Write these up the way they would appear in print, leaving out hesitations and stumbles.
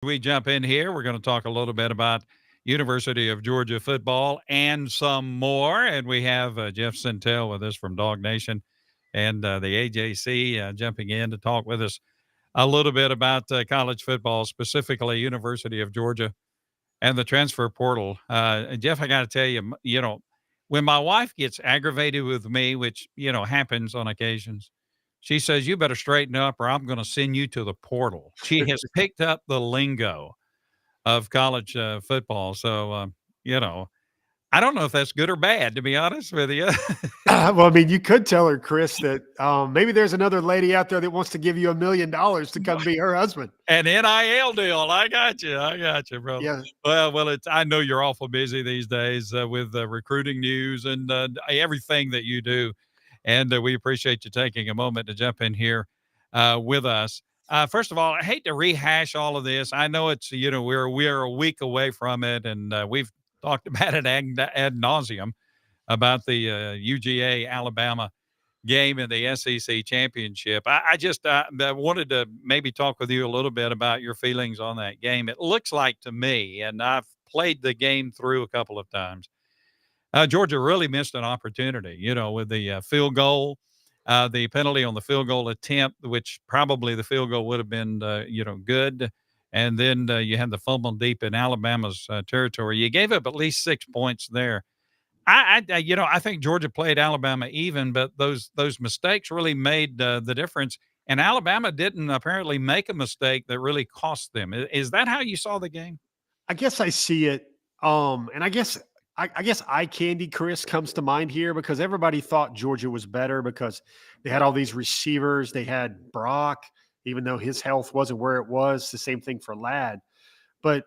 We jump in here. We're going to talk a little bit about University of Georgia football and some more. And we have Jeff Sentell with us from Dog Nation and the AJC jumping in to talk with us a little bit about college football, specifically University of Georgia and the transfer portal. Jeff, I got to tell you, when my wife gets aggravated with me, which, happens on occasions, she says, "You better straighten up or I'm going to send you to the portal." She has picked up the lingo of college football. So, I don't know if that's good or bad, to be honest with you. Well, I mean, you could tell her, Chris, that maybe there's another lady out there that wants to give you $1 million to come be her husband. An NIL deal. I got you, brother. Yeah. Well, I know you're awful busy these days with recruiting news and everything that you do. And we appreciate you taking a moment to jump in here with us. First of all, I hate to rehash all of this. I know it's, we're a week away from it, and we've talked about it ad nauseum about the UGA Alabama game in the SEC championship. I just wanted to maybe talk with you a little bit about your feelings on that game. It looks like to me, and I've played the game through a couple of times, Georgia really missed an opportunity, with the field goal, the penalty on the field goal attempt, which probably the field goal would have been, good. And then you had the fumble deep in Alabama's territory. You gave up at least 6 points there. I think Georgia played Alabama even, but those mistakes really made the difference. And Alabama didn't apparently make a mistake that really cost them. Is that how you saw the game? I guess I see it. And I guess eye candy, Chris, comes to mind here because everybody thought Georgia was better because they had all these receivers. They had Brock, even though his health wasn't where it was. The same thing for Ladd. But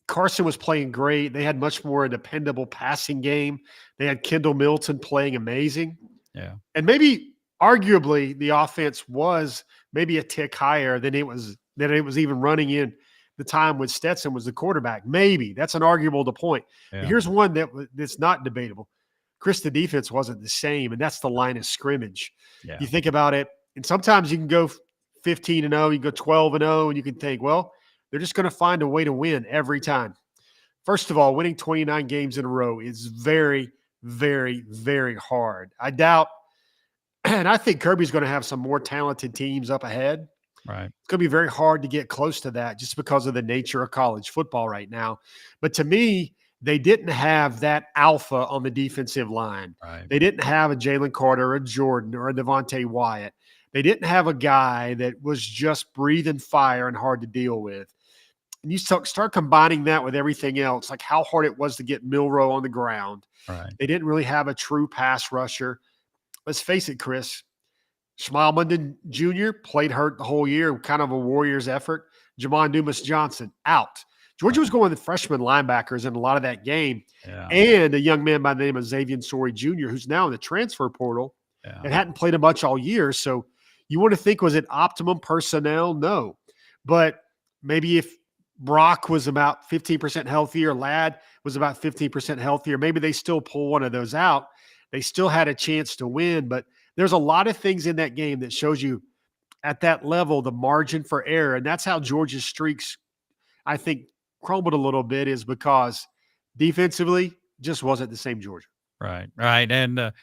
Carson was playing great. They had much more a dependable passing game. They had Kendall Milton playing amazing. Yeah. And maybe arguably the offense was maybe a tick higher than it was even running in the time when Stetson was the quarterback. Maybe that's an arguable point. Yeah. But here's one that's not debatable. Chris, the defense wasn't the same, and that's the line of scrimmage. Yeah. You think about it, and sometimes you can go 15-0, you go 12-0, and you can think, well, they're just going to find a way to win every time. First of all, winning 29 games in a row is very, very, very hard. I doubt, and I think Kirby's going to have some more talented teams up ahead. Right. It's going to be very hard to get close to that just because of the nature of college football right now. But to me, they didn't have that alpha on the defensive line. Right. They didn't have a Jalen Carter, a Jordan, or a Devontae Wyatt. They didn't have a guy that was just breathing fire and hard to deal with. And you start combining that with everything else, like how hard it was to get Milroe on the ground. Right. They didn't really have a true pass rusher. Let's face it, Chris. Schmalmunden Jr. played hurt the whole year, kind of a Warriors effort. Jamon Dumas-Johnson out. Georgia was going with freshman linebackers in a lot of that game. Yeah. And a young man by the name of Xavier Story Jr., who's now in the transfer portal and hadn't played a bunch all year. So you want to think, was it optimum personnel? No. But maybe if Brock was about 15% healthier, Ladd was about 15% healthier, maybe they still pull one of those out. They still had a chance to win, but there's a lot of things in that game that shows you at that level the margin for error. And that's how Georgia's streaks, I think, crumbled a little bit, is because defensively just wasn't the same Georgia. Right. And, and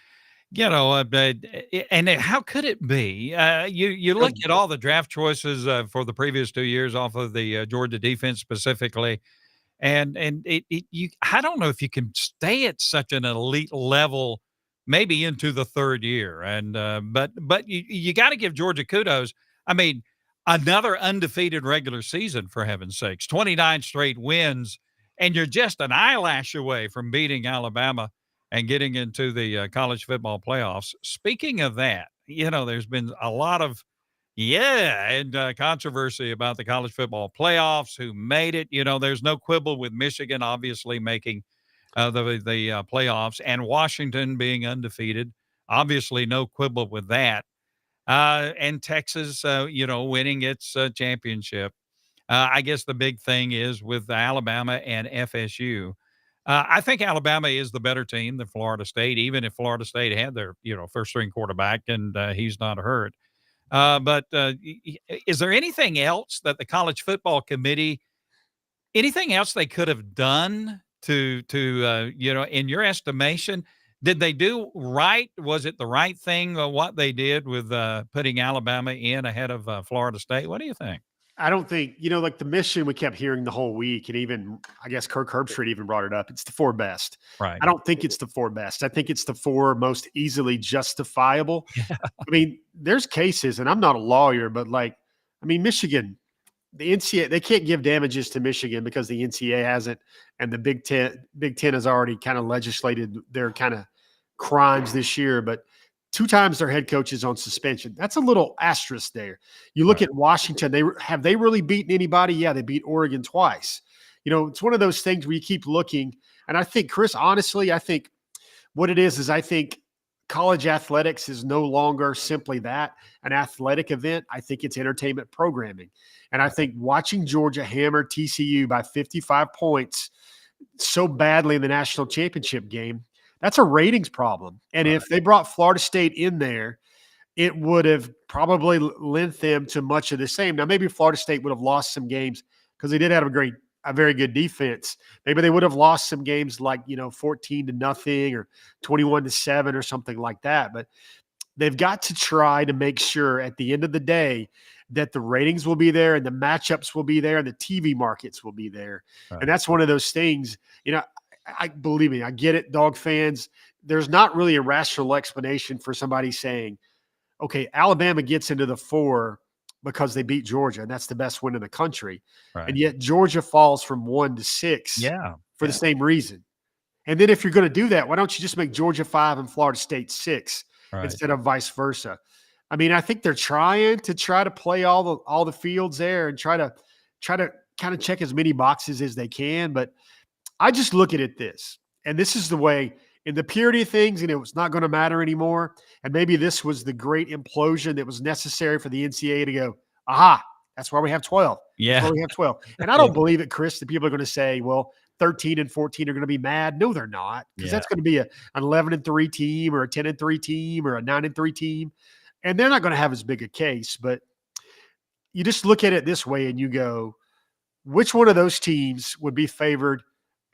how could it be? You look at all the draft choices for the previous 2 years off of the Georgia defense specifically, and I don't know if you can stay at such an elite level maybe into the third year. And but you got to give Georgia kudos. I mean, another undefeated regular season, for heaven's sakes, 29 straight wins, and you're just an eyelash away from beating Alabama and getting into the college football playoffs. Speaking of that, there's been a lot of controversy about the college football playoffs, who made it. There's no quibble with Michigan obviously making the playoffs, and Washington being undefeated. Obviously, no quibble with that. And Texas, winning its championship. I guess the big thing is with Alabama and FSU. I think Alabama is the better team than Florida State, even if Florida State had their, first-string quarterback and he's not hurt. But is there anything else that the College Football Committee Anything else they could have done to in your estimation, did they do right? Was it the right thing, what they did with putting Alabama in ahead of Florida State? What do you think? I don't think, like the mission we kept hearing the whole week, and even I guess Kirk Herbstreit even brought it up. It's the four best. Right. I don't think it's the four best. I think it's the four most easily justifiable. I mean, there's cases, and I'm not a lawyer, but Michigan, the NCAA, they can't give damages to Michigan because the NCAA hasn't, and the Big Ten has already kind of legislated their kind of crimes this year. But 2 times their head coach is on suspension. That's a little asterisk there. You look Right. at Washington, have they really beaten anybody? Yeah, they beat Oregon twice. It's one of those things where you keep looking. And I think, Chris, honestly, I think what it is I think college athletics is no longer simply that, an athletic event. I think it's entertainment programming. And I think watching Georgia hammer TCU by 55 points so badly in the national championship game, that's a ratings problem. And Right. if they brought Florida State in there, it would have probably lent them to much of the same. Now, maybe Florida State would have lost some games because they did have a very good defense. Maybe they would have lost some games like 14-0 or 21-7 or something like that. But they've got to try to make sure at the end of the day that the ratings will be there and the matchups will be there and the TV markets will be there. Right. And that's one of those things, I believe me, I get it, dog fans. There's not really a rational explanation for somebody saying, okay, Alabama gets into the 4 because they beat Georgia, and that's the best win in the country. Right. And yet Georgia falls from 1 to 6 for the same reason. And then if you're going to do that, why don't you just make Georgia 5 and Florida State 6 instead of vice versa? I mean, I think they're trying to play all the fields there and try to kind of check as many boxes as they can. But I just look at it this, and this is the way in the purity of things, it's not going to matter anymore. And maybe this was the great implosion that was necessary for the NCAA to go, aha, that's why we have 12. Yeah. That's why we have 12. And I don't believe it, Chris, that people are going to say, well, 13 and 14 are going to be mad. No, they're not, because that's going to be an 11-3 team or a 10-3 team or a 9-3 team. And they're not going to have as big a case. But you just look at it this way and you go, which one of those teams would be favored?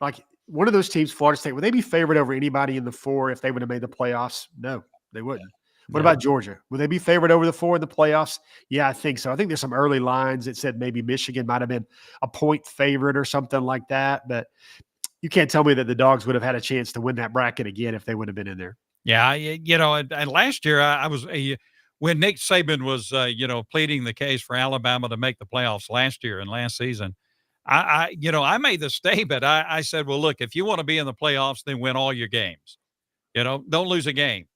Like one of those teams, Florida State, would they be favored over anybody in the 4 if they would have made the playoffs? No, they wouldn't. What about Georgia? Would they be favored over the 4 in the playoffs? Yeah, I think so. I think there's some early lines that said maybe Michigan might have been a point favorite or something like that. But you can't tell me that the Dogs would have had a chance to win that bracket again if they would have been in there. Yeah, and last year I was when Nick Saban was pleading the case for Alabama to make the playoffs last year and last season. I made the statement. I said, well, look, if you want to be in the playoffs, then win all your games. Don't lose a game.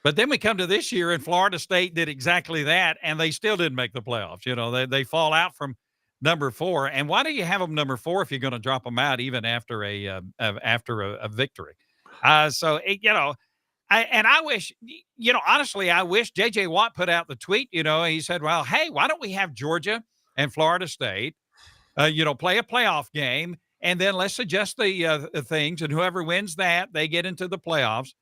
But then we come to this year, and Florida State did exactly that, and they still didn't make the playoffs. They fall out from number 4. And why do you have them number 4 if you're going to drop them out even after a victory? I wish, honestly, I wish J.J. Watt put out the tweet. He said, well, hey, why don't we have Georgia and Florida State, play a playoff game, and then let's adjust the things, and whoever wins that, they get into the playoffs.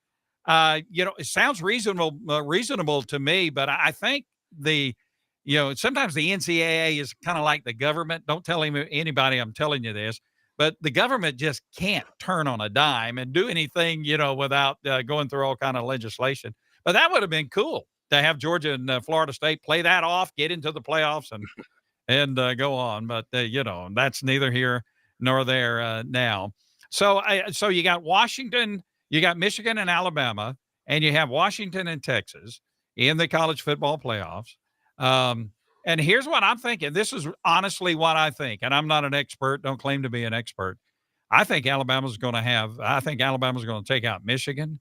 It sounds reasonable to me, but I think sometimes the NCAA is kind of like the government. Don't tell anybody I'm telling you this, but the government just can't turn on a dime and do anything, without going through all kind of legislation. But that would have been cool to have Georgia and Florida State play that off, get into the playoffs, and go on. But that's neither here nor there now. So you got Washington. You got Michigan and Alabama, and you have Washington and Texas in the college football playoffs. And here's what I'm thinking. This is honestly what I think, and I'm not an expert. Don't claim to be an expert. I think Alabama's going to take out Michigan.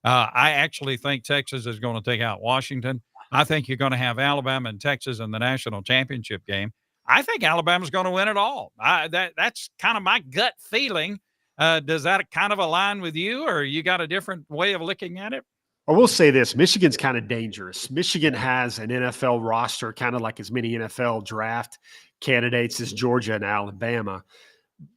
I actually think Texas is going to take out Washington. I think you're going to have Alabama and Texas in the national championship game. I think Alabama's going to win it all. That's kind of my gut feeling. Does that kind of align with you, or you got a different way of looking at it? I will say this, Michigan's kind of dangerous. Michigan has an NFL roster, kind of like as many NFL draft candidates as Georgia and Alabama.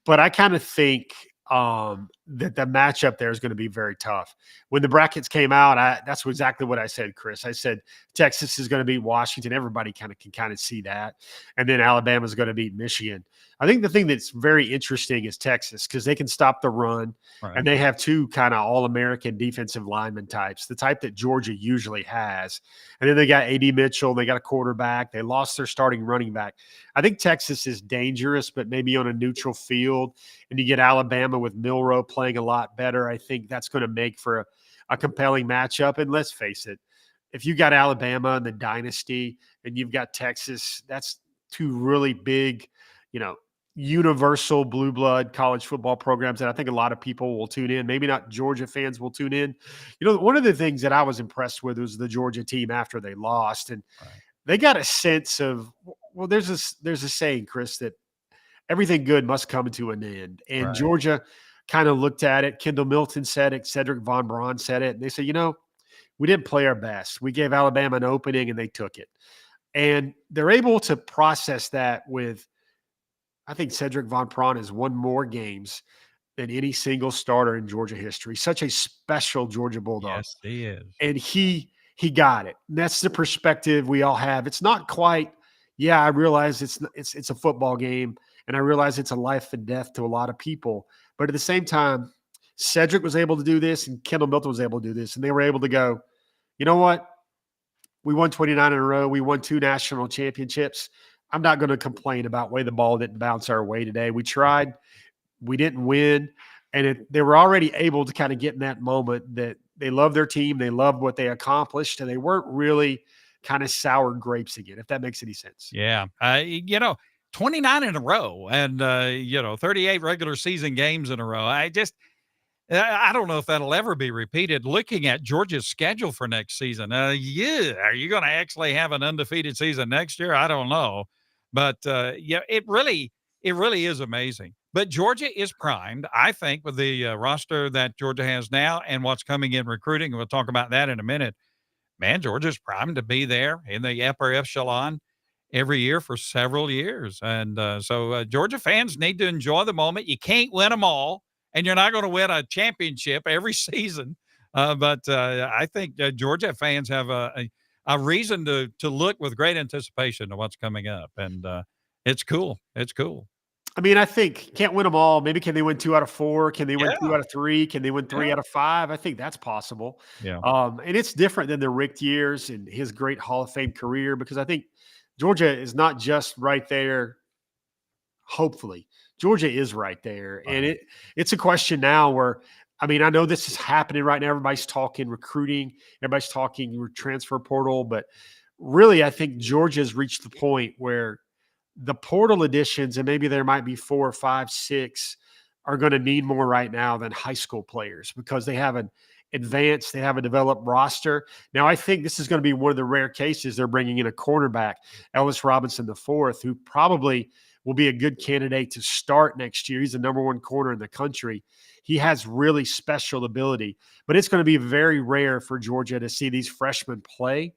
But I kind of think that the matchup there is going to be very tough. When the brackets came out, that's exactly what I said, Chris. I said Texas is going to beat Washington. Everybody kind of see that, and then Alabama is going to beat Michigan. I think the thing that's very interesting is Texas because they can stop the run, Right. and they have two kind of all-American defensive lineman types, the type that Georgia usually has. And then they got A.D. Mitchell, they got a quarterback. They lost their starting running back. I think Texas is dangerous, but maybe on a neutral field. And you get Alabama with Milroe playing a lot better. I think that's going to make for a compelling matchup. And let's face it, if you got Alabama and the dynasty and you've got Texas, that's two really big, universal blue blood college football programs that I think a lot of people will tune in. Maybe not Georgia fans will tune in. One of the things that I was impressed with was the Georgia team after they lost. And they got a sense of, well, there's a saying, Chris, that everything good must come to an end. And Georgia kind of looked at it. Kendall Milton said it. Cedric Von Braun said it. And they said, we didn't play our best. We gave Alabama an opening and they took it. And they're able to process that with, I think Cedric Von Braun has won more games than any single starter in Georgia history. Such a special Georgia Bulldog. Yes, he is. And he got it. And that's the perspective we all have. It's not quite, I realize it's a football game. And I realize it's a life and death to a lot of people. But at the same time, Cedric was able to do this and Kendall Milton was able to do this. And they were able to go, you know what? We won 29 in a row. We won 2 national championships. I'm not going to complain about way the ball didn't bounce our way today. We tried. We didn't win. And they were already able to kind of get in that moment that they love their team. They love what they accomplished. And they weren't really kind of sour grapes again, if that makes any sense. Yeah. 29 in a row and, 38 regular season games in a row. I don't know if that'll ever be repeated. Looking at Georgia's schedule for next season, are you going to actually have an undefeated season next year? I don't know. But, it really is amazing. But Georgia is primed, I think, with the roster that Georgia has now and what's coming in recruiting. We'll talk about that in a minute. Man, Georgia's primed to be there in the upper echelon every year for several years. And so Georgia fans need to enjoy the moment. You can't win them all, and you're not going to win a championship every season. But I think Georgia fans have a reason to look with great anticipation to what's coming up. And it's cool. It's cool. I mean, I think can't win them all. Maybe can they win 2 out of 4? Can they win 2 out of 3? Can they win 3 out of 5? I think that's possible. Yeah. And it's different than the Richt years and his great Hall of Fame career because I think Georgia is not just right there. Hopefully, Georgia is right there. And it's a question now where, I mean, I know this is happening right now. Everybody's talking recruiting. Everybody's talking transfer portal. But really, I think Georgia's reached the point where the portal additions, and maybe there might be 4 or 5, 6, are going to need more right now than high school players because they have an advanced, they have a developed roster. Now, I think this is going to be one of the rare cases they're bringing in a cornerback, Ellis Robinson IV, who probably will be a good candidate to start next year. He's the number 1 corner in the country. He has really special ability, but it's going to be very rare for Georgia to see these freshmen play.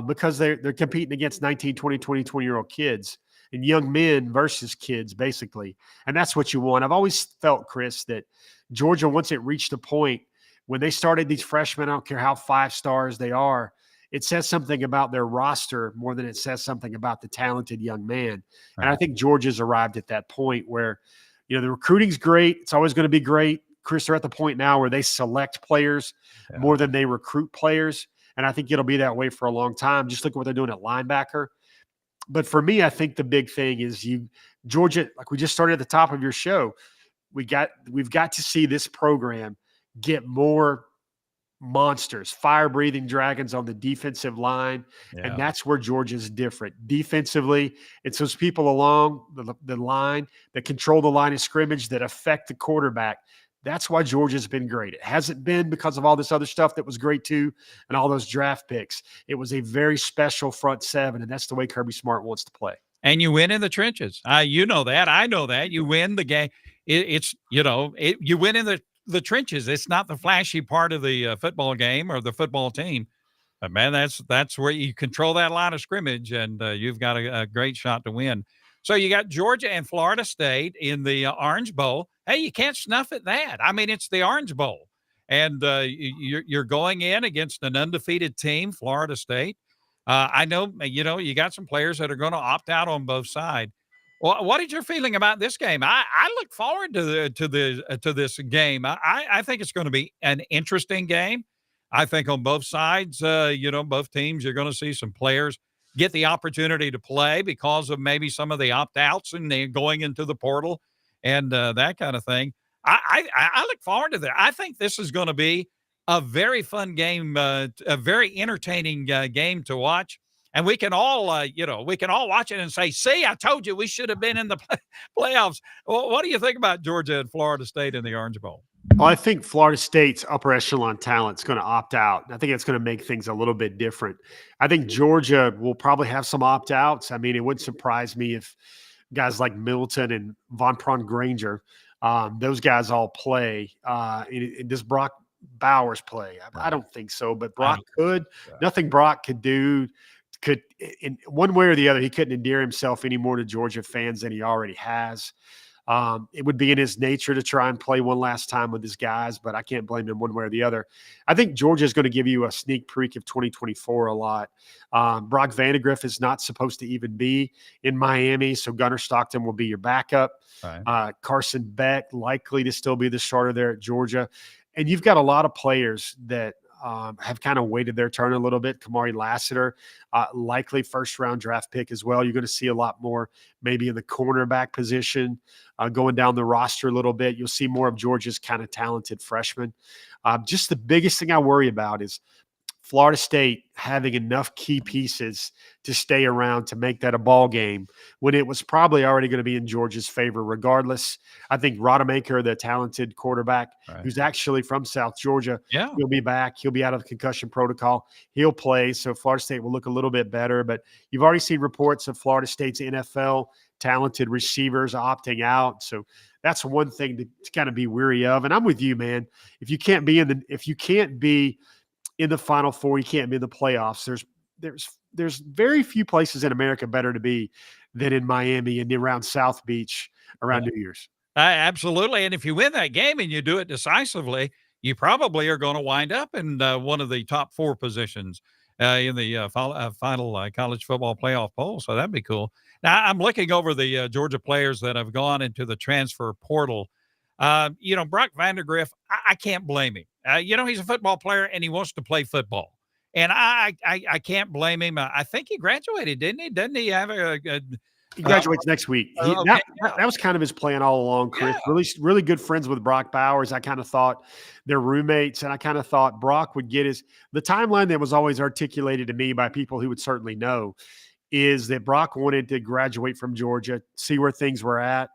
Because they're competing against 19, 20, 20-year-old kids and young men versus kids, basically. And that's what you want. I've always felt, Chris, that Georgia, once it reached a point when they started these freshmen, I don't care how 5 stars they are, it says something about their roster more than it says something about the talented young man. And I think Georgia's arrived at that point where, the recruiting's great. It's always going to be great. Chris, they're at the point now where they select players more than they recruit players. And I think it'll be that way for a long time. Just look at what they're doing at linebacker. But for me, I think the big thing is Georgia, like we just started at the top of your show, we've got to see this program get more monsters, fire-breathing dragons on the defensive line. Yeah. And that's where Georgia's different. Defensively, it's those people along the line that control the line of scrimmage that affect the quarterback. That's why Georgia's been great. It hasn't been because of all this other stuff that was great too and all those draft picks. It was a very special front 7, and that's the way Kirby Smart wants to play. And you win in the trenches. You know that. I know that. You win the game. You win in the trenches. It's not the flashy part of the football game or the football team. But, man, that's where you control that line of scrimmage, and you've got a great shot to win. So you got Georgia and Florida State in the Orange Bowl. Hey, you can't snuff at that. I mean, it's the Orange Bowl, and you're going in against an undefeated team, Florida State. I know, you got some players that are going to opt out on both sides. Well, what is your feeling about this game? I look forward to this game. I think it's going to be an interesting game. I think on both sides, both teams, you're going to see some players get the opportunity to play because of maybe some of the opt outs and they're going into the portal and that kind of thing. I look forward to that. I think this is going to be a very fun game, a very entertaining game to watch. And we can all, watch it and say, see, I told you we should have been in the playoffs. Well, what do you think about Georgia and Florida State in the Orange Bowl? Well, I think Florida State's upper echelon talent is going to opt out. I think it's going to make things a little bit different. I think Georgia will probably have some opt outs. I mean, it wouldn't surprise me if guys like Middleton and Von Pron Granger, those guys all play. Does Brock Bowers play? I don't think so, but Brock could. Nothing Brock could do could in one way or the other. He couldn't endear himself any more to Georgia fans than he already has. It would be in his nature to try and play one last time with his guys, but I can't blame him one way or the other. I think Georgia is going to give you a sneak peek of 2024 a lot. Brock Vandagriff is not supposed to even be in Miami, so Gunnar Stockton will be your backup. Right. Carson Beck likely to still be the starter there at Georgia. And you've got a lot of players that have kind of waited their turn a little bit. Kamari Lassiter, likely first-round draft pick as well. You're going to see a lot more maybe in the cornerback position, going down the roster a little bit. You'll see more of Georgia's kind of talented freshmen. Just the biggest thing I worry about is Florida State having enough key pieces to stay around to make that a ball game when it was probably already going to be in Georgia's favor regardless. I think Rodemaker, the talented quarterback, who's actually from South Georgia, he'll be back. He'll be out of the concussion protocol. He'll play, so Florida State will look a little bit better. But you've already seen reports of Florida State's NFL talented receivers opting out. So that's one thing to kind of be weary of. And I'm with you, man. If you can't be in the Final Four, you can't be in the playoffs. There's very few places in America better to be than in Miami and around South Beach around New Year's. Absolutely. And if you win that game and you do it decisively, you probably are going to wind up in one of the top 4 positions in the final college football playoff poll. So that'd be cool. Now, I'm looking over the Georgia players that have gone into the transfer portal. Brock Vandagriff, I can't blame him. He's a football player and he wants to play football. And I can't blame him. I think he graduated, didn't he? Doesn't he have he graduates next week. That was kind of his plan all along, Chris. Yeah. Really good friends with Brock Bowers. I kind of thought they're roommates, and I kind of thought Brock would get the timeline that was always articulated to me by people who would certainly know is that Brock wanted to graduate from Georgia, see where things were at,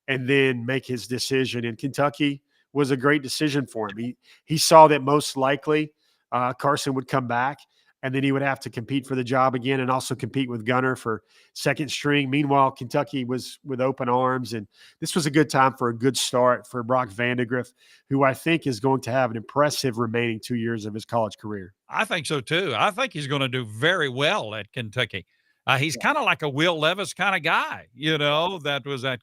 and then make his decision. And Kentucky was a great decision for him. He saw that most likely Carson would come back, and then he would have to compete for the job again and also compete with Gunnar for second string. Meanwhile, Kentucky was with open arms, and this was a good time for a good start for Brock Vandagriff, who I think is going to have an impressive remaining 2 years of his college career. I think so, too. I think he's going to do very well at Kentucky. He's kind of like a Will Levis kind of guy, that was at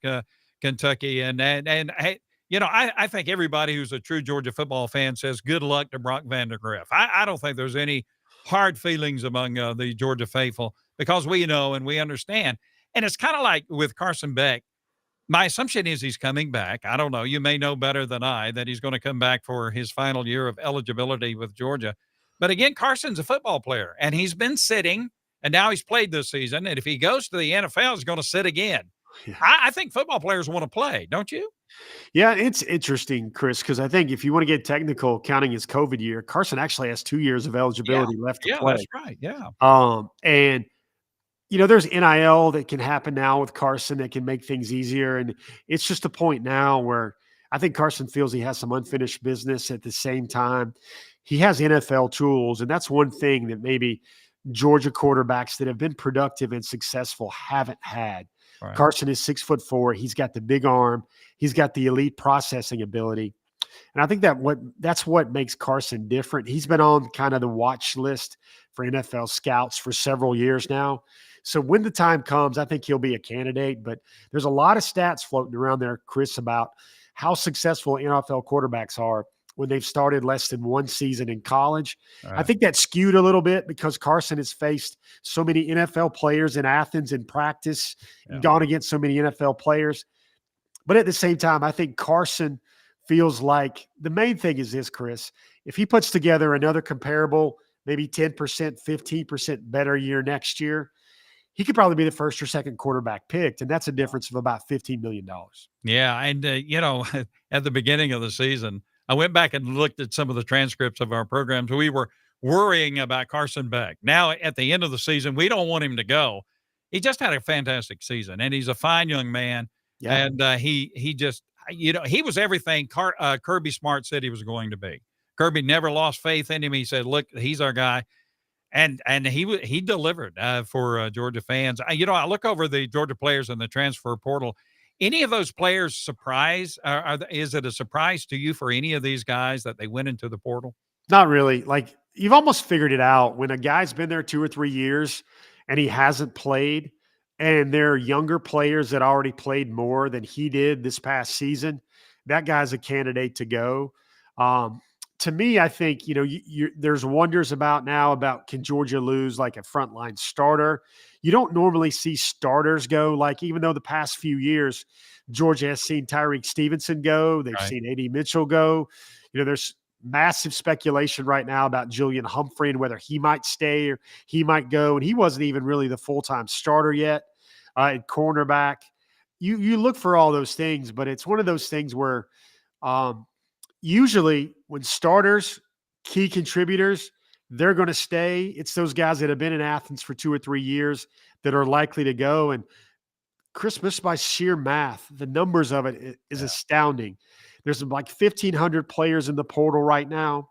Kentucky. And hey, I think everybody who's a true Georgia football fan says good luck to Brock Vandagriff. I don't think there's any hard feelings among the Georgia faithful because we know and we understand. And it's kind of like with Carson Beck. My assumption is he's coming back. I don't know. You may know better than I that he's going to come back for his final year of eligibility with Georgia. But again, Carson's a football player, and he's been sitting, and now he's played this season. And if he goes to the NFL, he's going to sit again. Yeah. I think football players want to play, don't you? Yeah, it's interesting, Chris, because I think if you want to get technical, counting his COVID year, Carson actually has 2 years of eligibility left to play. Yeah, that's right. Yeah. And there's NIL that can happen now with Carson that can make things easier, and it's just a point now where I think Carson feels he has some unfinished business. At the same time, he has NFL tools, and that's one thing that maybe Georgia quarterbacks that have been productive and successful haven't had. Right. Carson is 6'4". He's got the big arm. He's got the elite processing ability. And I think that's what makes Carson different. He's been on kind of the watch list for NFL scouts for several years now. So when the time comes, I think he'll be a candidate. But there's a lot of stats floating around there, Chris, about how successful NFL quarterbacks are when they've started less than one season in college. I Right. think that skewed a little bit because Carson has faced so many NFL players in Athens in practice and Yeah. gone against so many NFL players. But at the same time, I think Carson feels like the main thing is this, Chris. If he puts together another comparable, maybe 10%, 15% better year next year, he could probably be the first or second quarterback picked. And that's a difference of about $15 million. Yeah, and, at the beginning of the season, I went back and looked at some of the transcripts of our programs. We were worrying about Carson Beck. Now, at the end of the season, we don't want him to go. He just had a fantastic season, and he's a fine young man, Yeah. and, he just he was everything Kirby Smart said he was going to be. Kirby never lost faith in him. He said, "Look, he's our guy." And he delivered, for, Georgia fans. I look over the Georgia players in the transfer portal. Any of those players surprise? Is it a surprise to you for any of these guys that they went into the portal? Not really. Like you've almost figured it out when a guy's been there 2 or 3 years and he hasn't played, and there are younger players that already played more than he did this past season. That guy's a candidate to go. Um, to me, I think there's wonders about now about can Georgia lose like a frontline starter. You don't normally see starters go like even though the past few years Georgia has seen Tyreek Stevenson go, they've Right. seen A.D. Mitchell go. There's massive speculation right now about Julian Humphrey and whether he might stay or he might go. And he wasn't even really the full time starter yet at cornerback. You look for all those things, but it's one of those things where um, usually when starters, key contributors, they're going to stay. It's those guys that have been in Athens for 2 or 3 years that are likely to go. And Christmas by sheer math, the numbers of it is Yeah. astounding. There's like 1,500 players in the portal right now.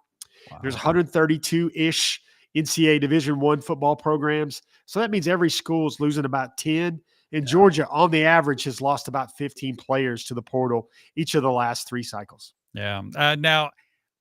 There's Wow. 132-ish NCAA Division I football programs. So that means every school is losing about 10. And Georgia, on the average, has lost about 15 players to the portal each of the last 3 cycles. Yeah. Now,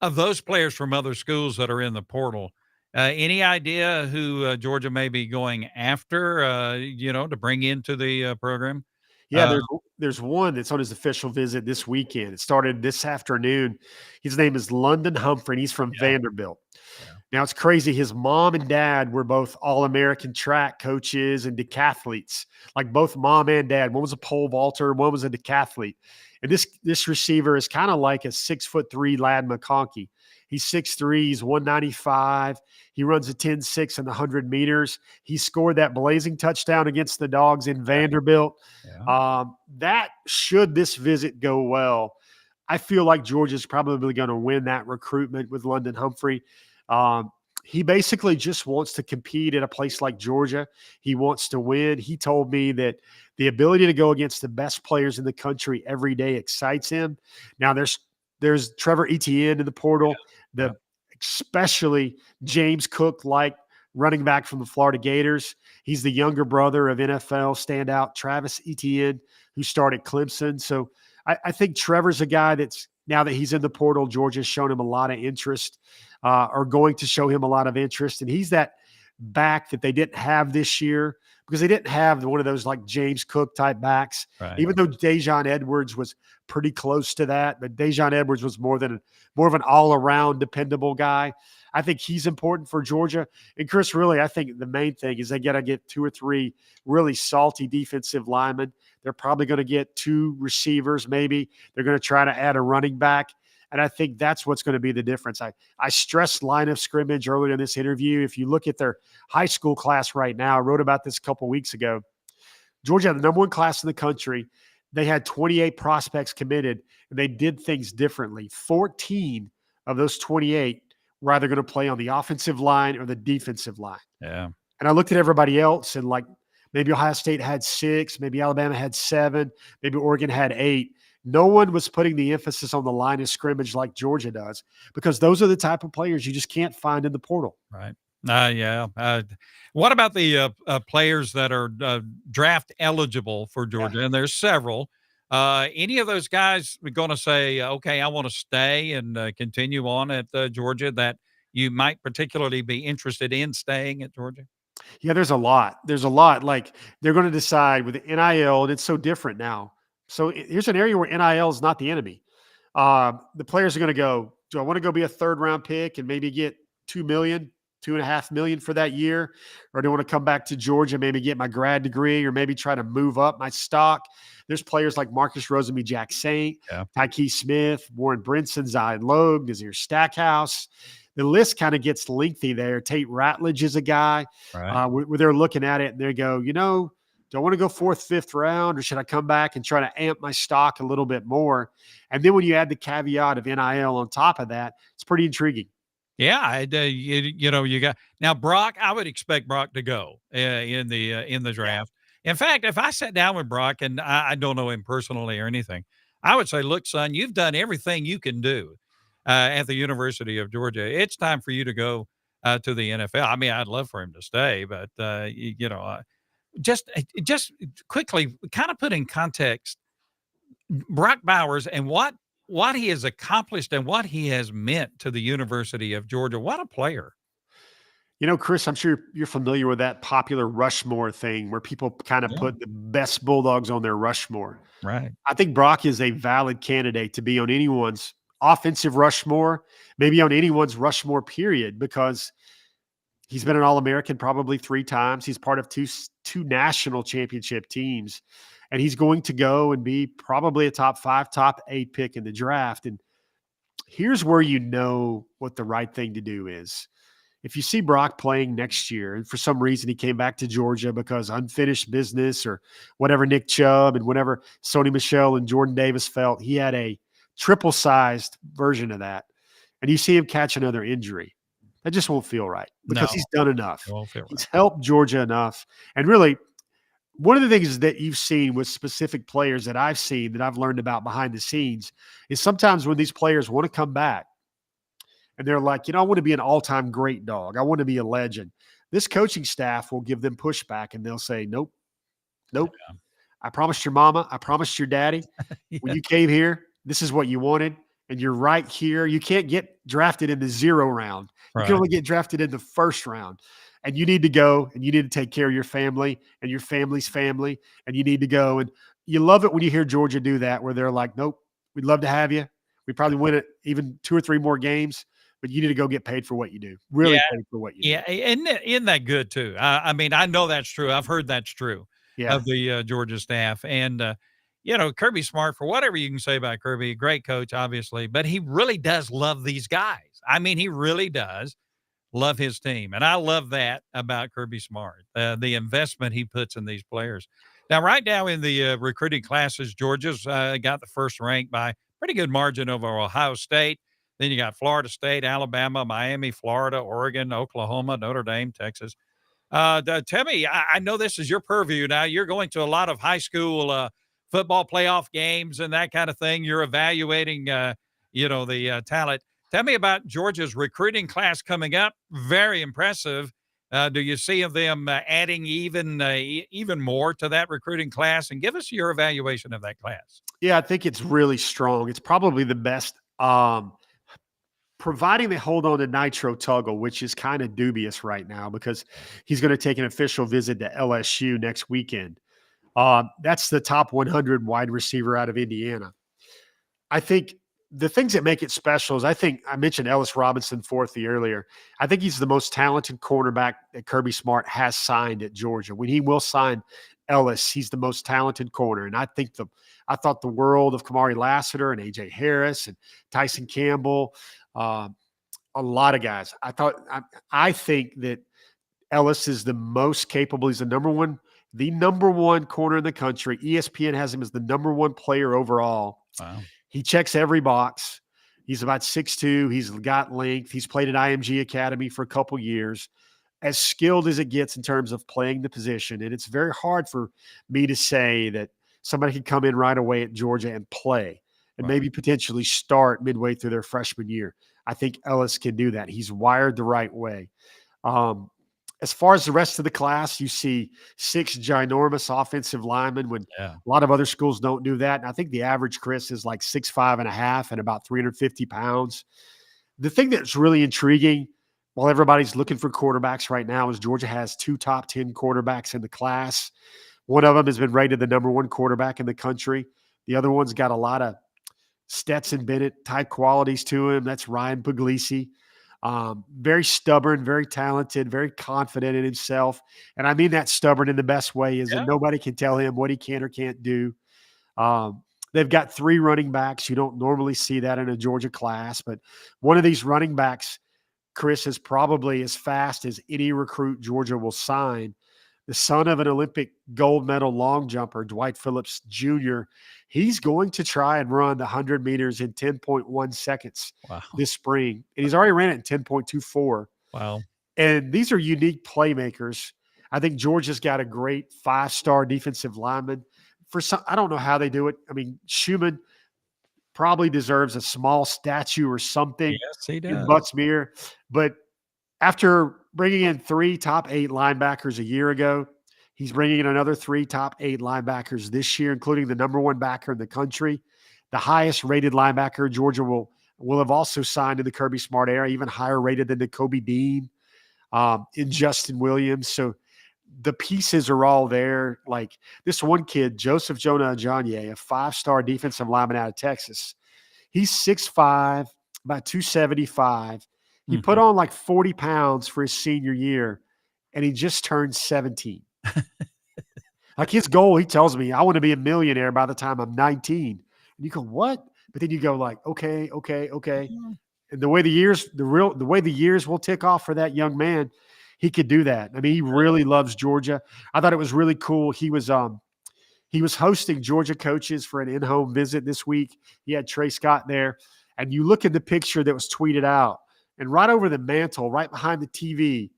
of those players from other schools that are in the portal, any idea who, Georgia may be going after, to bring into the, program? Yeah, Uh, there's one that's on his official visit this weekend. It started this afternoon. His name is London Humphrey, and he's from yeah, Vanderbilt. yeah. Now it's crazy. His mom and dad were both All-American track coaches and decathletes. Like both mom and dad. One was a pole vaulter, one was a decathlete. And this receiver is kind of like a 6'3" Lad McConkey. He's 6'3", he's 195. He runs a 10.6 in the 100 meters. He scored that blazing touchdown against the Dogs in Vanderbilt. Yeah. That should this visit go well, I feel like Georgia's probably going to win that recruitment with London Humphrey. Um, he basically just wants to compete at a place like Georgia. He wants to win. He told me that the ability to go against the best players in the country every day excites him. Now there's Trevor Etienne in the portal, Yeah. the especially James Cook like running back from the Florida Gators. He's the younger brother of NFL standout Travis Etienne, who started Clemson. So I think Trevor's a guy that's now that he's in the portal, Georgia's shown him a lot of interest, are going to show him a lot of interest. And he's that back that they didn't have this year because they didn't have one of those like James Cook type backs, Right. even though Dejon Edwards was pretty close to that. But Dejon Edwards was more of an all around dependable guy. I think he's important for Georgia. And Chris, really, I think the main thing is they got to get 2 or 3 really salty defensive linemen. They're probably going to get 2 receivers, maybe. They're going to try to add a running back. And I think that's what's going to be the difference. I stressed line of scrimmage earlier in this interview. If you look at their high school class right now, I wrote about this a couple of weeks ago. Georgia had the number 1 class in the country. They had 28 prospects committed, and they did things differently. 14 of those 28 were either going to play on the offensive line or the defensive line. Yeah. And I looked at everybody else and like maybe Ohio State had 6, maybe Alabama had 7, maybe Oregon had 8. No one was putting the emphasis on the line of scrimmage like Georgia does because those are the type of players you just can't find in the portal. Right. Yeah. What about the players that are draft eligible for Yeah. Georgia? And there's several. Any of those guys going to say, okay, I want to stay and continue on at Georgia that you might particularly be interested in staying at Georgia? Yeah, there's a lot. There's a lot. Like they're going to decide with the NIL, and it's so different now. So here's an area where NIL is not the enemy. The players are going to go, do I want to go be a third round pick and maybe get 2 million, 2.5 million for that year? Or do I want to come back to Georgia, maybe get my grad degree or maybe try to move up my stock? There's players like Marcus Rosemy, Jack Saint, Yeah. Tyke Smith, Warren Brinson, Zion Logue, Nazir Stackhouse. The list kind of gets lengthy there. Tate Ratledge is a guy Right. where they're looking at it and they go, do I want to go fourth, fifth round, or should I come back and try to amp my stock a little bit more? And then when you add the caveat of NIL on top of that, it's pretty intriguing. Yeah, you got now Brock. I would expect Brock to go in the draft. In fact, if I sat down with Brock and I don't know him personally or anything, I would say, "Look, son, you've done everything you can do at the University of Georgia. It's time for you to go to the NFL." I mean, I'd love for him to stay, but just quickly, kind of put in context Brock Bowers and what he has accomplished and what he has meant to the University of Georgia. What a player. Chris, I'm sure you're familiar with that popular Rushmore thing where people kind of Yeah. put the best Bulldogs on their Rushmore. Right. I think Brock is a valid candidate to be on anyone's offensive Rushmore, maybe on anyone's Rushmore period, because he's been an All-American probably 3 times. He's part of two national championship teams, and he's going to go and be probably a top 5, top 8 pick in the draft. And here's where you know what the right thing to do is. If you see Brock playing next year, and for some reason he came back to Georgia because unfinished business or whatever Nick Chubb and whatever Sony Michel and Jordan Davis felt, he had a triple-sized version of that. And you see him catch another injury. That just won't feel right because he's done enough. It won't feel right. He's helped Georgia enough. And really, one of the things that you've seen with specific players that I've seen that I've learned about behind the scenes is sometimes when these players want to come back and they're like, I want to be an all-time great dog. I want to be a legend. This coaching staff will give them pushback and they'll say, nope. Yeah. I promised your mama. I promised your daddy when you came here, this is what you wanted. And you're right here. You can't get drafted in the 0 round. You can only get drafted in the 1st round. And you need to go and you need to take care of your family and your family's family. And you need to go. And you love it when you hear Georgia do that, where they're like, nope, we'd love to have you. We probably win it even 2 or 3 more games, but you need to go get paid for what you do. Really paid for what you do. Yeah. Isn't that good too? I mean, I know that's true. I've heard that's true of the Georgia staff. And, Kirby Smart, for whatever you can say about Kirby, great coach, obviously, but he really does love these guys. I mean, he really does love his team. And I love that about Kirby Smart, the investment he puts in these players. Now, right now in the recruiting classes, Georgia's got the first rank by pretty good margin over Ohio State. Then you got Florida State, Alabama, Miami, Florida, Oregon, Oklahoma, Notre Dame, Texas. Tell me, I know this is your purview now. You're going to a lot of high school football playoff games and that kind of thing. You're evaluating, the talent. Tell me about Georgia's recruiting class coming up. Very impressive. Do you see them adding even more to that recruiting class? And give us your evaluation of that class. Yeah, I think it's really strong. It's probably the best, providing they hold on to Nitro Tuggle, which is kind of dubious right now because he's going to take an official visit to LSU next weekend. That's the top 100 wide receiver out of Indiana. I think the things that make it special is I mentioned Ellis Robinson earlier. I think he's the most talented cornerback that Kirby Smart has signed at Georgia. When he will sign Ellis, he's the most talented corner. And I thought the world of Kamari Lassiter and AJ Harris and Tyson Campbell, a lot of guys. I think that Ellis is the most capable. He's the number one corner in the country. ESPN has him as the number 1 player overall. Wow. He checks every box. He's about 6'2". He's got length. He's played at IMG Academy for a couple years. As skilled as it gets in terms of playing the position. And it's very hard for me to say that somebody could come in right away at Georgia and play and maybe potentially start midway through their freshman year. I think Ellis can do that. He's wired the right way. As far as the rest of the class, you see 6 ginormous offensive linemen when a lot of other schools don't do that. And I think the average, Chris, is like 6'5.5" and about 350 pounds. The thing that's really intriguing while everybody's looking for quarterbacks right now, is Georgia has 2 top 10 quarterbacks in the class. One of them has been rated the number 1 quarterback in the country. The other one's got a lot of Stetson Bennett type qualities to him. That's Ryan Puglisi. Very stubborn, very talented, very confident in himself. And I mean that stubborn in the best way, is that Yeah. nobody can tell him what he can or can't do. They've got 3 running backs. You don't normally see that in a Georgia class, but one of these running backs, Chris, is probably as fast as any recruit Georgia will sign. The son of an Olympic gold medal long jumper, Dwight Phillips Jr., he's going to try and run the 100 meters in 10.1 seconds Wow. this spring. And he's already ran it in 10.24. Wow. And these are unique playmakers. I think Georgia's got a great 5-star defensive lineman. For some, I don't know how they do it. I mean, Schumann probably deserves a small statue or something Yes, he in does. Buttsmere. But after bringing in 3 top 8 linebackers a year ago, he's bringing in another 3 top 8 linebackers this year, including the number 1 backer in the country. The highest rated linebacker Georgia will have also signed in the Kirby Smart era, even higher rated than the Kobe Dean, in Justin Williams. So the pieces are all there. Like this one kid, Joseph Jonah Ajonye, a 5-star defensive lineman out of Texas. He's 6'5", about 275. He put on like 40 pounds for his senior year, and he just turned 17. Like his goal, he tells me, I want to be a millionaire by the time I'm 19. And you go, what? But then you go like, okay. And the way the years will tick off for that young man, he could do that. I mean, he really loves Georgia. I thought it was really cool. He was hosting Georgia coaches for an in-home visit this week. He had Trey Scott there. And you look at the picture that was tweeted out, and right over the mantle, right behind the TV,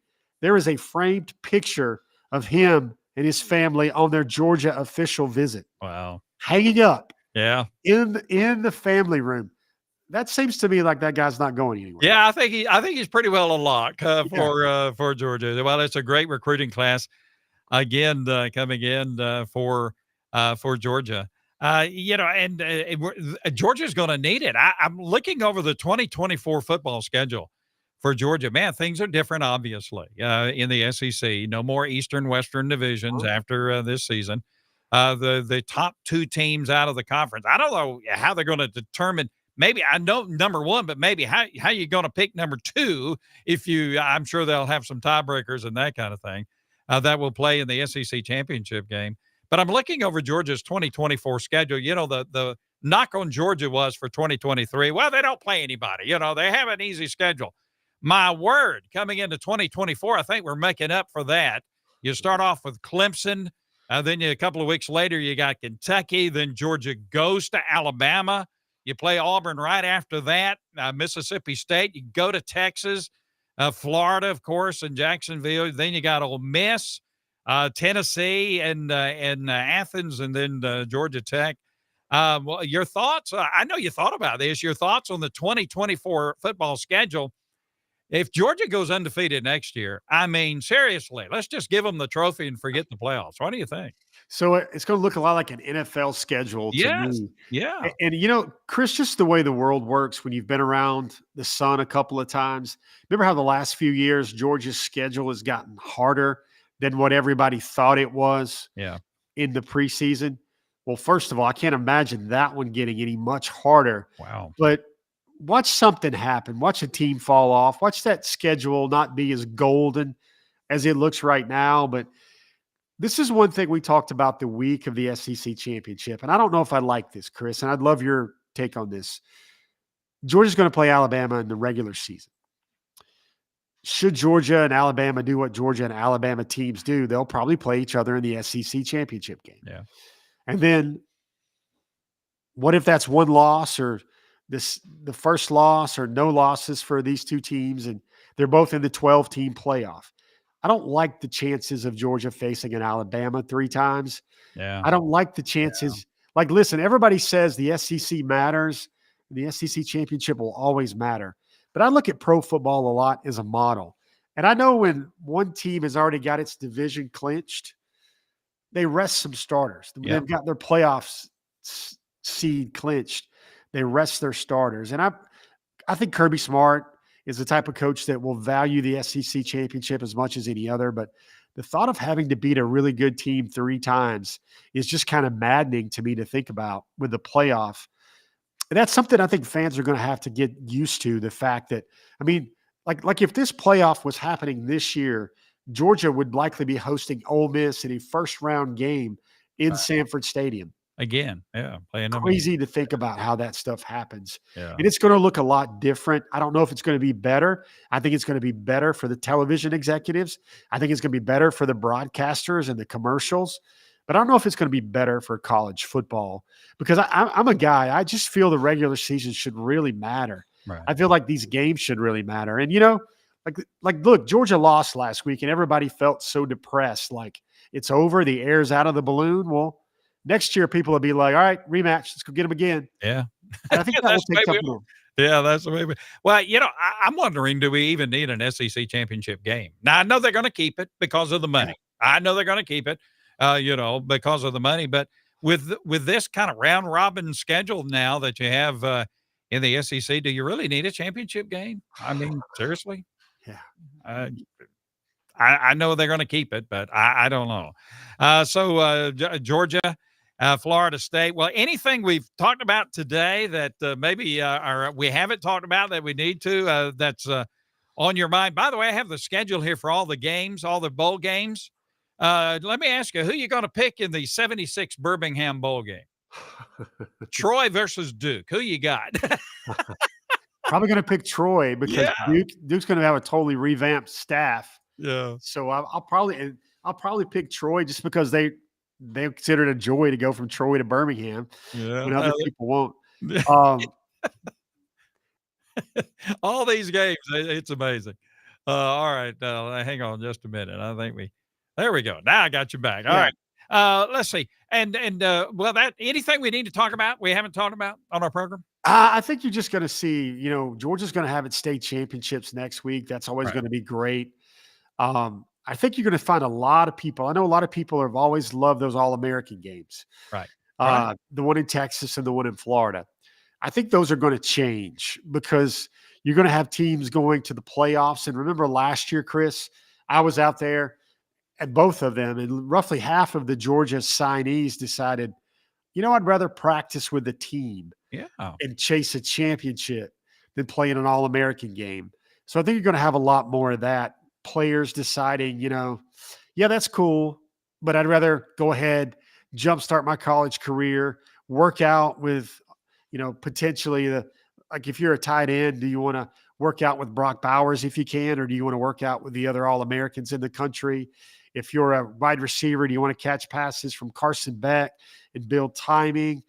there is a framed picture of him and his family on their Georgia official visit. Wow. Hanging up. Yeah. In the family room. That seems to me like that guy's not going anywhere. Yeah, I think he's pretty well a lock for Georgia. Well, it's a great recruiting class again coming in for Georgia. Georgia's going to need it. I'm looking over the 2024 football schedule for Georgia. Man, things are different, obviously, in the SEC. No more Eastern Western divisions after this season. The top 2 teams out of the conference. I don't know how they're going to determine. Maybe I know number 1, but maybe how you going to pick number 2 I'm sure they'll have some tiebreakers and that kind of thing that will play in the SEC championship game. But I'm looking over Georgia's 2024 schedule. You know, the knock on Georgia was for 2023. Well, they don't play anybody. You know, they have an easy schedule. My word, coming into 2024, I think we're making up for that. You start off with Clemson. Then a couple of weeks later, you got Kentucky. Then Georgia goes to Alabama. You play Auburn right after that, Mississippi State. You go to Texas, Florida, of course, and Jacksonville. Then you got Ole Miss, Tennessee, and Athens, and then Georgia Tech. Well, your thoughts? I know you thought about this. Your thoughts on the 2024 football schedule? If Georgia goes undefeated next year, I mean, seriously, let's just give them the trophy and forget the playoffs. What do you think? So it's going to look a lot like an NFL schedule to me. Yeah. And, you know, Chris, just the way the world works when you've been around the sun a couple of times. Remember how the last few years Georgia's schedule has gotten harder than what everybody thought it was in the preseason? Well, first of all, I can't imagine that one getting any much harder. Wow. But watch something happen. Watch a team fall off. Watch that schedule not be as golden as it looks right now. But this is one thing we talked about the week of the SEC championship. And I don't know if I like this, Chris, and I'd love your take on this. Georgia's going to play Alabama in the regular season. Should Georgia and Alabama do what Georgia and Alabama teams do, they'll probably play each other in the SEC championship game. Yeah. And then what if that's one loss or the first loss or no losses for these 2 teams, and they're both in the 12-team playoff? I don't like the chances of Georgia facing an Alabama 3 times. Yeah. I don't like the chances. Yeah. Like, listen, everybody says the SEC matters. The SEC championship will always matter. But I look at pro football a lot as a model. And I know when one team has already got its division clinched, they rest some starters. They've got their playoffs seed clinched. They rest their starters. And I think Kirby Smart is the type of coach that will value the SEC championship as much as any other. But the thought of having to beat a really good team 3 times is just kind of maddening to me to think about with the playoff. And that's something I think fans are going to have to get used to. The fact that, I mean, like if this playoff was happening this year, Georgia would likely be hosting Ole Miss in a first round game in Sanford Stadium. Again, yeah, playing them. Crazy to think about how that stuff happens. Yeah. And it's going to look a lot different. I don't know if it's going to be better. I think it's going to be better for the television executives. I think it's going to be better for the broadcasters and the commercials. But I don't know if it's going to be better for college football because I'm a guy. I just feel the regular season should really matter. Right. I feel like these games should really matter. And, look, Georgia lost last week and everybody felt so depressed. Like it's over. The air's out of the balloon. Well, next year people will be like, all right, rematch. Let's go get them again. Yeah. And I think that will take something on. Yeah, that's the way. Well, I'm wondering, do we even need an SEC championship game? Now, I know they're going to keep it because of the money. I know they're going to keep it, because of the money. But with this kind of round robin schedule now that you have in the SEC, do you really need a championship game? I mean, seriously? Yeah. I know they're going to keep it, but I don't know. So Georgia, Florida State. Well, anything we've talked about today that maybe we haven't talked about that we need to that's on your mind? By the way, I have the schedule here for all the games, all the bowl games. Let me ask you, who are you going to pick in the 76 Birmingham Bowl game? Troy versus Duke. Who you got? Probably going to pick Troy because Duke's going to have a totally revamped staff. Yeah. So I'll probably pick Troy just because they consider it a joy to go from Troy to Birmingham. Yeah. When other people won't. All these games, it's amazing. All right. Hang on just a minute. I think there we go. Now I got you back. All right. Let's see. And anything we need to talk about we haven't talked about on our program? I think you're just going to see, Georgia's going to have its state championships next week. That's always going to be great. I think you're going to find a lot of people. I know a lot of people have always loved those All-American games. Right. The one in Texas and the one in Florida. I think those are going to change because you're going to have teams going to the playoffs. And remember last year, Chris, I was out there at both of them, and roughly half of the Georgia signees decided, I'd rather practice with the team and chase a championship than play in an All-American game. So I think you're going to have a lot more of that. Players deciding, that's cool, but I'd rather go ahead, jumpstart my college career, work out with, potentially like if you're a tight end, do you want to work out with Brock Bowers if you can, or do you want to work out with the other All-Americans in the country? If you're a wide receiver, do you want to catch passes from Carson Beck and build timing?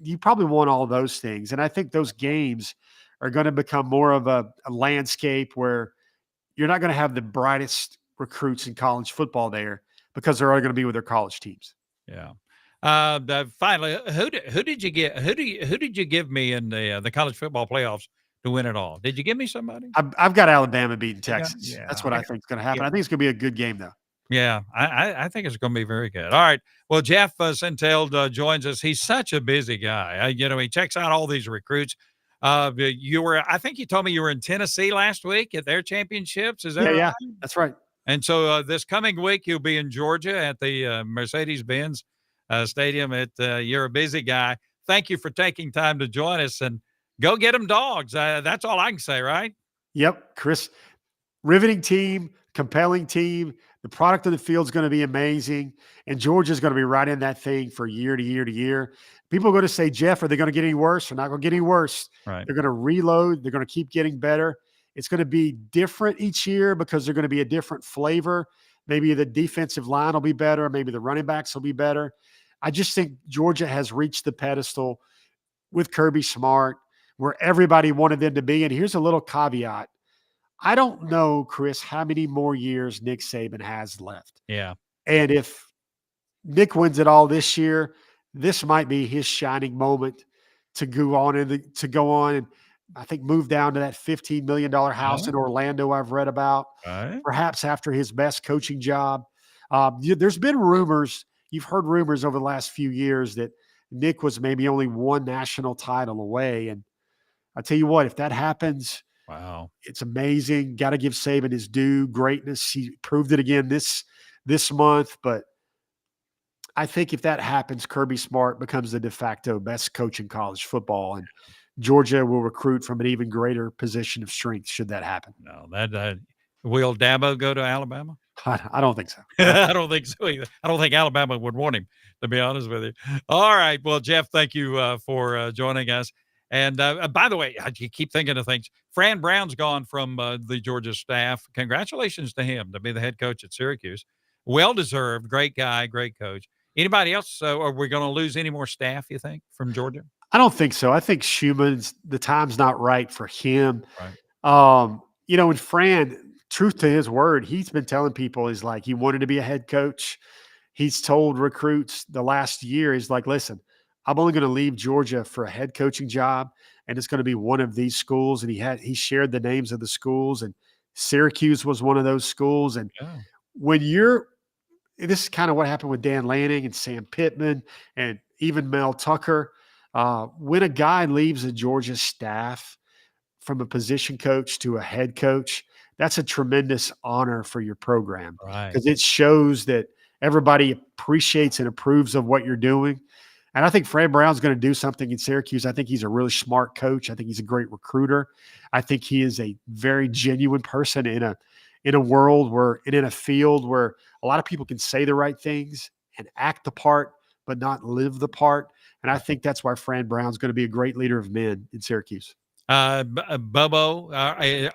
You probably want all those things. And I think those games are going to become more of a landscape where you're not going to have the brightest recruits in college football there because they're all going to be with their college teams. Yeah. Finally, who did you get? Who did you give me in the college football playoffs to win it all? Did you give me somebody? I've got Alabama beating Texas. That's what I think is going to happen. I think it's going to be a good game, though. Yeah, I think it's going to be very good. All right. Well, Jeff Sentell joins us. He's such a busy guy. He checks out all these recruits. I think you told me you were in Tennessee last week at their championships. Is that right? Yeah, that's right. And so this coming week, you'll be in Georgia at the Mercedes-Benz Stadium. You're a busy guy. Thank you for taking time to join us, and go get them dogs. That's all I can say, right? Yep, Chris. Riveting team, compelling team. The product of the field is going to be amazing, and Georgia's going to be right in that thing for year to year to year. People are going to say, Jeff, are they going to get any worse? They're not going to get any worse. Right. They're going to reload. They're going to keep getting better. It's going to be different each year because they're going to be a different flavor. Maybe the defensive line will be better. Maybe the running backs will be better. I just think Georgia has reached the pedestal with Kirby Smart where everybody wanted them to be. And here's a little caveat. I don't know, Chris, how many more years Nick Saban has left. Yeah. And if Nick wins it all this year, this might be his shining moment to go on and I think move down to that $15 million house in Orlando I've read about, perhaps after his best coaching job. There's been rumors, you've heard rumors over the last few years that Nick was maybe only one national title away. And I tell you what, if that happens, Wow. It's amazing. Got to give Saban his due. Greatness. He proved it again this month. But I think if that happens, Kirby Smart becomes the de facto best coach in college football, and Georgia will recruit from an even greater position of strength should that happen. No, that will Dabo go to Alabama? I don't think so. I don't think so either. I don't think Alabama would want him, to be honest with you. All right. Well, Jeff, thank you for joining us. And by the way, I keep thinking of things. Fran Brown's gone from the Georgia staff. Congratulations to him to be the head coach at Syracuse. Well deserved. Great guy, great coach. Anybody else? Are we going to lose any more staff, you think, from Georgia? I don't think so. I think Schumann's the time's not right for him. Right. And Fran, truth to his word, he's been telling people is like he wanted to be a head coach. He's told recruits the last year, he's like, listen, I'm only going to leave Georgia for a head coaching job, and it's going to be one of these schools. And he shared the names of the schools, and Syracuse was one of those schools. And Yeah. when this is kind of what happened with Dan Lanning and Sam Pittman and even Mel Tucker. When a guy leaves a Georgia staff from a position coach to a head coach, that's a tremendous honor for your program Right. because it shows that everybody appreciates and approves of what you're doing. And I think Fran Brown's going to do something in Syracuse. I think he's a really smart coach. I think he's a great recruiter. I think he is a very genuine person in a world where and in a field where a lot of people can say the right things and act the part, but not live the part. And I think that's why Fran Brown's going to be a great leader of men in Syracuse. Bobo,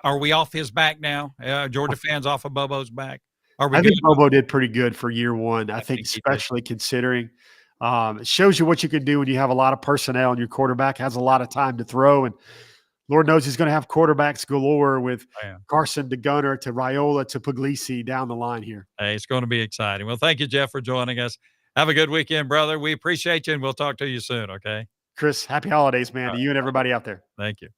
are we off his back now? Georgia fans off of Bobo's back? Are we I good? think Bobo did pretty good for year one. I think think he did. especially considering it shows you what you can do when you have a lot of personnel and your quarterback has a lot of time to throw. And Lord knows he's going to have quarterbacks galore with Carson to Gunner to Raiola to Puglisi down the line here. Hey, it's going to be exciting. Well, thank you, Jeff, for joining us. Have a good weekend, brother. We appreciate you, and we'll talk to you soon, okay? Chris, happy holidays, man, to you and everybody out there. Thank you.